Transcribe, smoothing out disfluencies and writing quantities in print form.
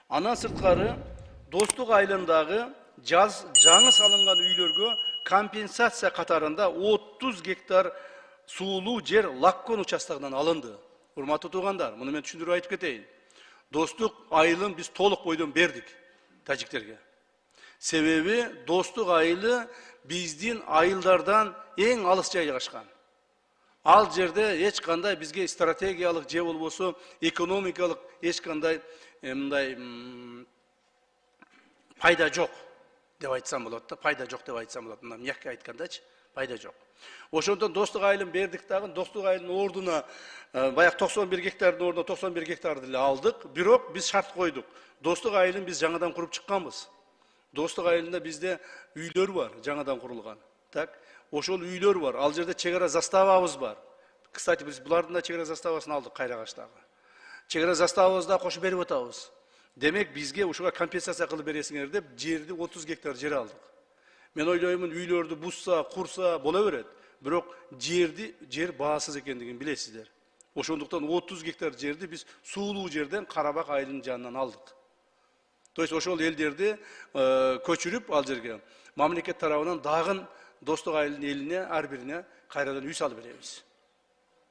Андан сырткары Достук айылындагы жаңы салынган үйлөргө компенсация катарында 30 гектар суулуу жер Лаккон участогунан алынды. Урматтуу туугандар, муну мен түшүндүрүп айтып кетейин. Достук айылын биз толук бойдон бердик тажиктерге. Себеби Достук айылы биздин айылдардан эң алыс жайгашкан. Ал жерде эч кандай бизге стратегиялык же болбосо экономикалык эч кандай мындай пайда жок деп айтсам болот да, пайда жок деп айтсам болот. Мына мягко айткандачы, пайда жок. Ошондон Достук айылын бердик дагы, Достук айылынын ордуна баягы 91 гектардын ордуна 91 гектарды эле алдык. Бирок биз шарт койдук. Достук айылын биз жаңадан куруп чыкканбыз. Достук айылында бизде үйлөр бар, жаңадан курулган. Так, ошол үйлөр бар. Ал жерде чек ара заставабыз бар. Кстати, биз булардын да чек ара заставасын алдык Кайрагачтагы. Чек ара заставабызды да кошуп берип атабыз. Демек бизге ушуга компенсация кылып бересиңер деп жерди 30 гектар жер алдык. Мен ойлоймун, үйлөрдү бузса, курса боло берет. Бирок жер баасыз экендигин билесиздер. Ошондуктан 30 гектар жерди биз суулуу жерден Карабак айылынын жанынан алдык. То есть ошол элдерди көчүрүп ал жерге мамлекет тарабынан дагы Достук айылынын элине ар бирине кайрадан үй салып беребиз.